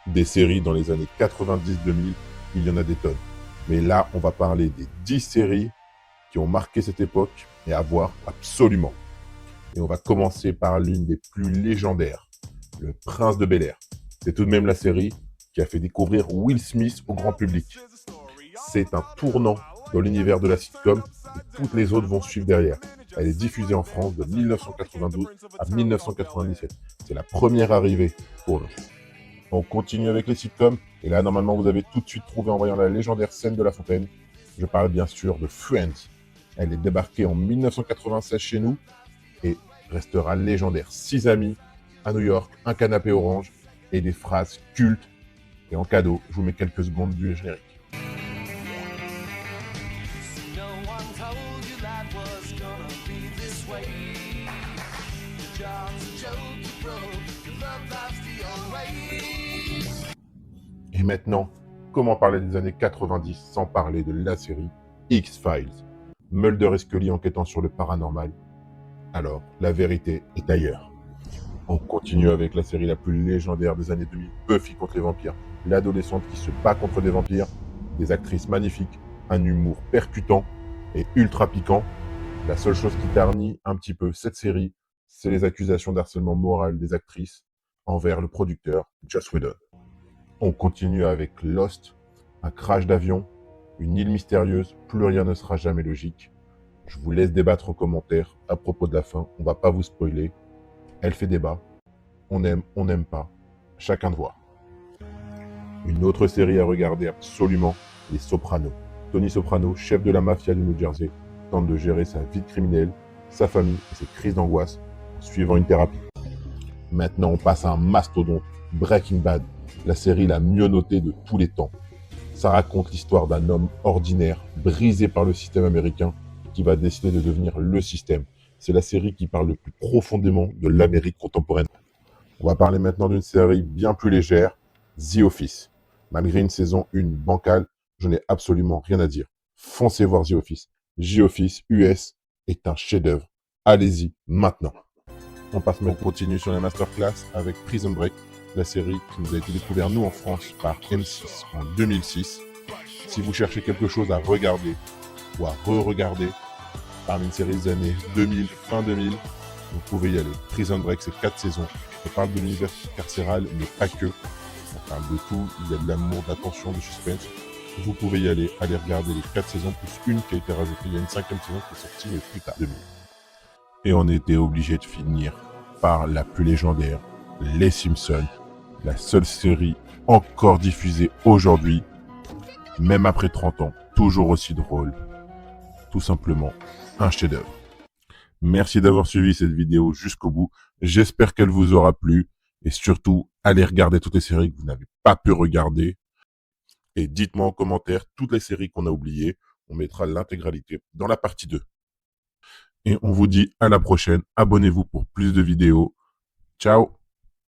Des séries dans les années 90-2000, il y en a des tonnes. Mais là, on va parler des 10 séries qui ont marqué cette époque et à voir absolument. Et on va commencer par l'une des plus légendaires, Le Prince de Bel-Air. C'est tout de même la série qui a fait découvrir Will Smith au grand public. C'est un tournant dans l'univers de la sitcom et toutes les autres vont suivre derrière. Elle est diffusée en France de 1992 à 1997. C'est la première arrivée pour nous. On continue avec les sitcoms. Et là, normalement, vous avez tout de suite trouvé en voyant la légendaire scène de La Fontaine. Je parle bien sûr de Friends. Elle est débarquée en 1996 chez nous et restera légendaire. 6 amis à New York, un canapé orange et des phrases cultes. Et en cadeau, je vous mets quelques secondes du générique. No one told you that was gonna be this way. Your job's a joke, you broke, your love life's the old way. Et maintenant, comment parler des années 90 sans parler de la série X-Files? Mulder et Scully enquêtant sur le paranormal. Alors, la vérité est ailleurs. On continue avec la série la plus légendaire des années 2000, Buffy contre les vampires. L'adolescente qui se bat contre des vampires, des actrices magnifiques, un humour percutant et ultra piquant. La seule chose qui ternit un petit peu cette série, c'est les accusations d'harcèlement moral des actrices envers le producteur Joss Whedon. On continue avec Lost, un crash d'avion, une île mystérieuse, plus rien ne sera jamais logique. Je vous laisse débattre en commentaire à propos de la fin, on va pas vous spoiler. Elle fait débat, on n'aime pas, chacun de voir. Une autre série à regarder absolument, Les Sopranos. Tony Soprano, chef de la mafia du New Jersey, tente de gérer sa vie de criminel, sa famille et ses crises d'angoisse en suivant une thérapie. Maintenant, on passe à un mastodonte, Breaking Bad, la série la mieux notée de tous les temps. Ça raconte l'histoire d'un homme ordinaire, brisé par le système américain, qui va décider de devenir le système. C'est la série qui parle le plus profondément de l'Amérique contemporaine. On va parler maintenant d'une série bien plus légère, The Office. Malgré une saison 1 bancale, je n'ai absolument rien à dire. Foncez voir The Office. The Office US est un chef-d'œuvre. Allez-y maintenant. On continue sur la masterclass avec Prison Break, la série qui nous a été découverte nous en France par M6 en 2006. Si vous cherchez quelque chose à regarder ou à re-regarder parmi une série des années 2000, fin 2000, vous pouvez y aller. Prison Break, c'est 4 saisons. On parle de l'univers carcéral, mais pas que. On parle de tout. Il y a de l'amour, de l'attention, du suspense. Vous pouvez y aller. Allez regarder les 4 saisons, plus une qui a été rajoutée. Il y a une 5e saison qui est sortie, mais plus tard. 2000. Et on était obligé de finir par la plus légendaire, Les Simpsons. La seule série encore diffusée aujourd'hui, même après 30 ans, toujours aussi drôle. Tout simplement, un chef-d'œuvre. Merci d'avoir suivi cette vidéo jusqu'au bout. J'espère qu'elle vous aura plu. Et surtout, allez regarder toutes les séries que vous n'avez pas pu regarder. Et dites-moi en commentaire toutes les séries qu'on a oubliées. On mettra l'intégralité dans la partie 2. Et on vous dit à la prochaine. Abonnez-vous pour plus de vidéos. Ciao!